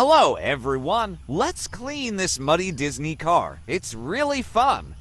Hello, everyone. Let's clean this muddy Disney car. It's really fun.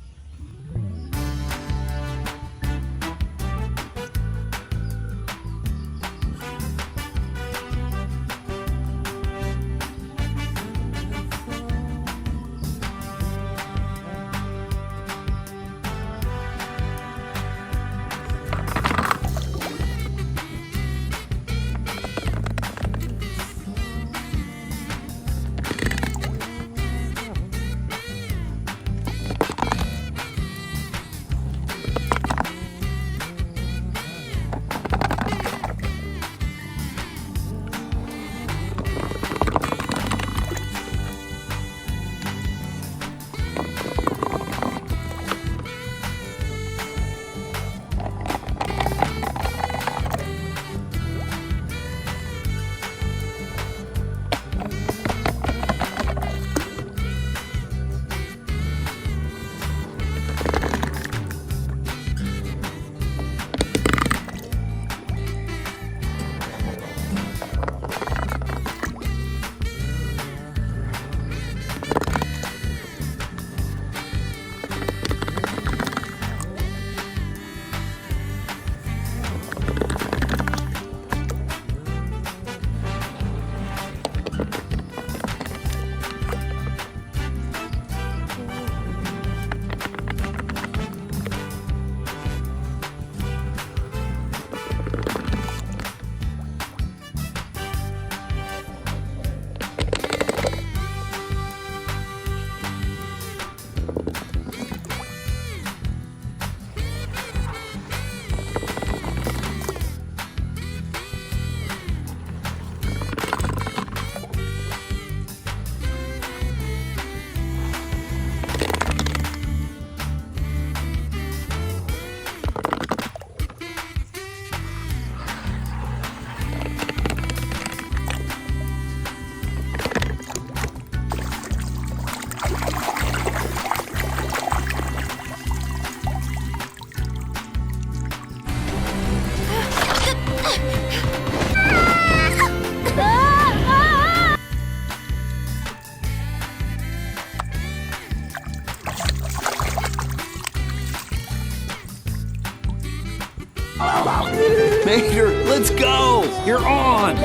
Mater, let's go! You're on!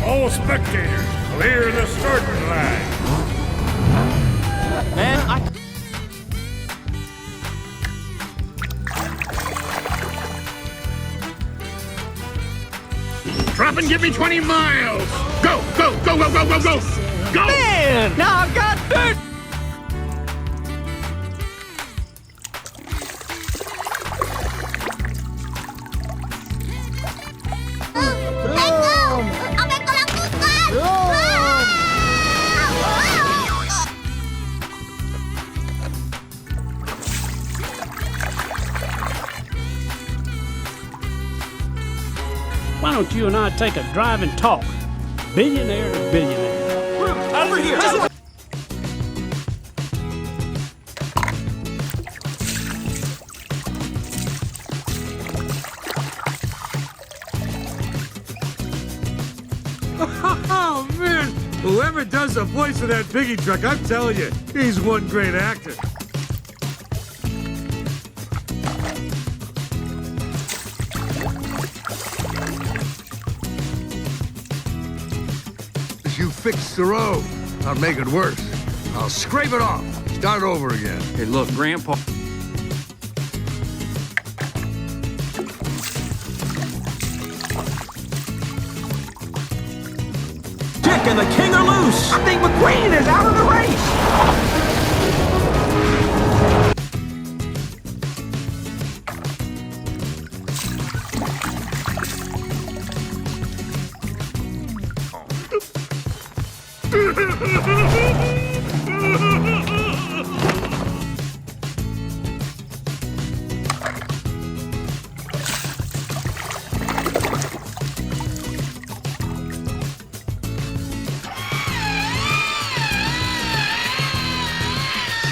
All spectators, clear the starting line. Man, Drop and give me 20 miles. Go, go, go, go, go, go, go. Go! Man! Now I've got dirt! Why don't you and I take a drive and talk? Billionaire to billionaire. Over here! Oh, man. Whoever does the voice of that piggy truck, I'm telling you, he's one great actor. You fix the road. I'll make it worse. I'll scrape it off. Start over again. Hey, look, Grandpa. Dick and the king are loose! I think McQueen is out of the race!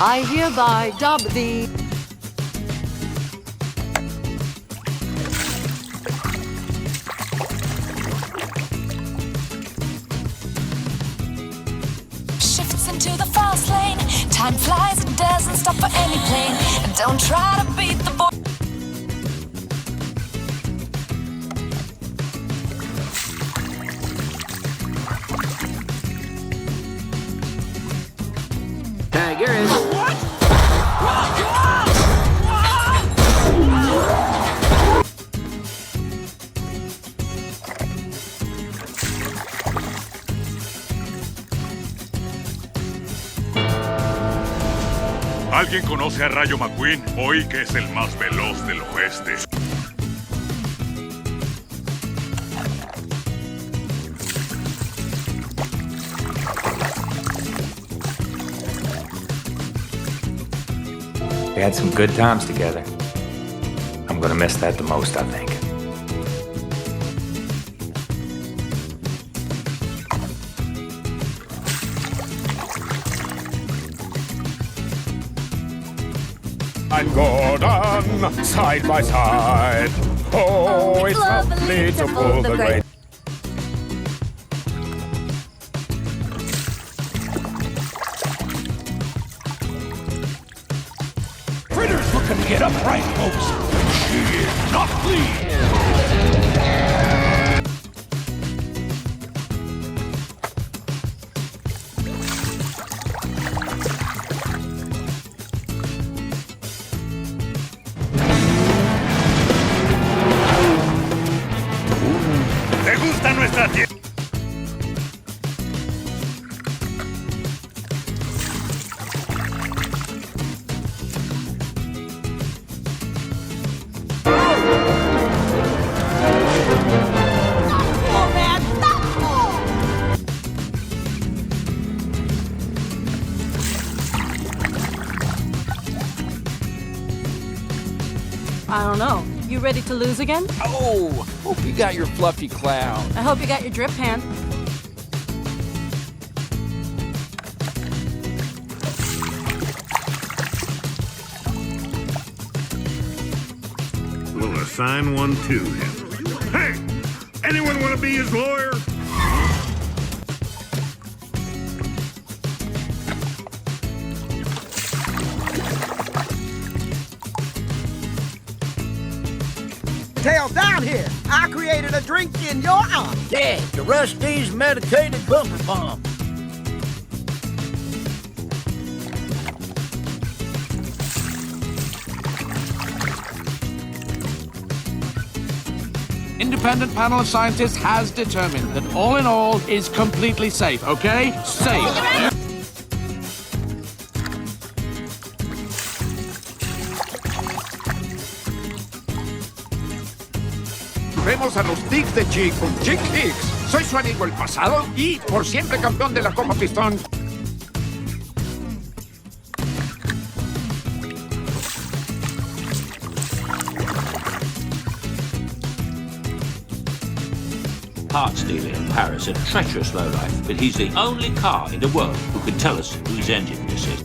I hereby dub thee. Shifts into the fast lane. Time flies, it doesn't stop for any plane. And don't try to beat the boy. Tag, you're in. ¿Alguien conoce a Rayo McQueen? Hoy que es el más veloz del oeste. We had some good times together. I'm gonna miss that the most, I think. And Gordon, side by side. Oh, it's lovely to pull the great. Fritter's looking to get upright, folks. She is not pleased. ¿Te gusta nuestra tierra? I don't know. You ready to lose again? Oh, hope you got your fluffy cloud. I hope you got your drip pan. We'll assign one to him. Hey! Anyone want to be his lawyer? Tail down here. I created a drink in your honor. Yeah, the Rusty's medicated bumper bomb. Independent panel of scientists has determined that all in all is completely safe, okay? Safe. Vemos a los Dicks de Chick con Chick Hicks. Soy su amigo el pasado y por siempre campeón de la Copa Pistón. Part stealer in Paris, a treacherous lowlife, but he's the only car in the world who can tell us whose engine this is.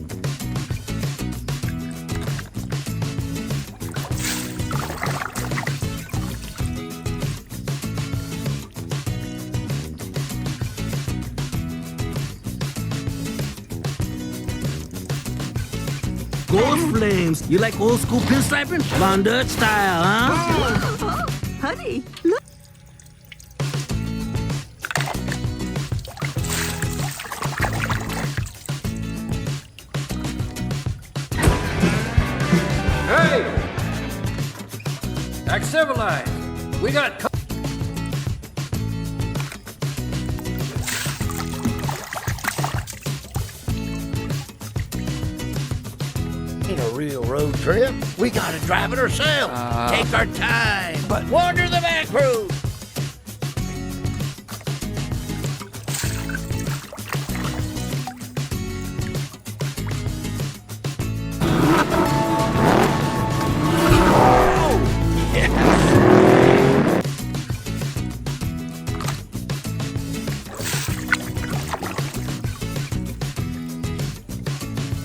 Ghost flames. You like old school pinstriping? Von Dutch style, huh? Honey, look. Hey! Act civilized. We got... Ain't a real road trip. We gotta drive it ourselves. Take our time. But wander the back road.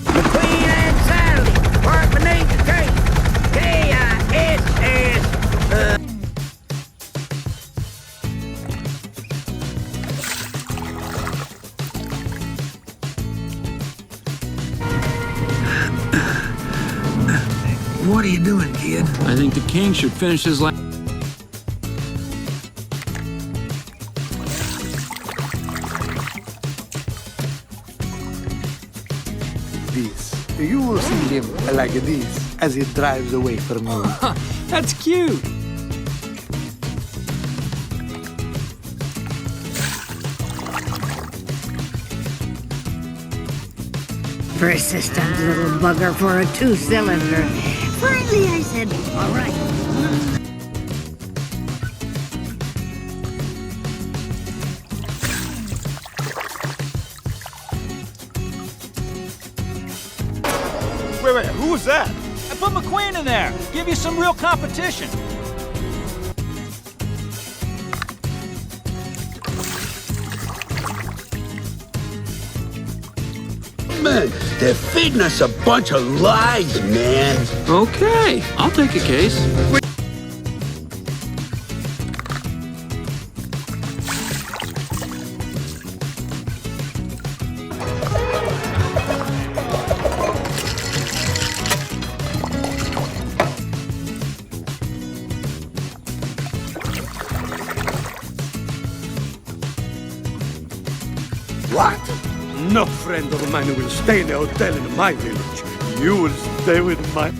McQueen What are you doing, kid? I think the king should finish his last. This. You will see him like this as he drives away from you. That's cute. Persistent little bugger for a two-cylinder. Finally, I said, all right. Wait, who was that? I put McQueen in there. Give you some real competition. Man, they're feeding us a bunch of lies, man. Okay, I'll take a case. What? No friend of mine will stay in a hotel in my village. You will stay with my...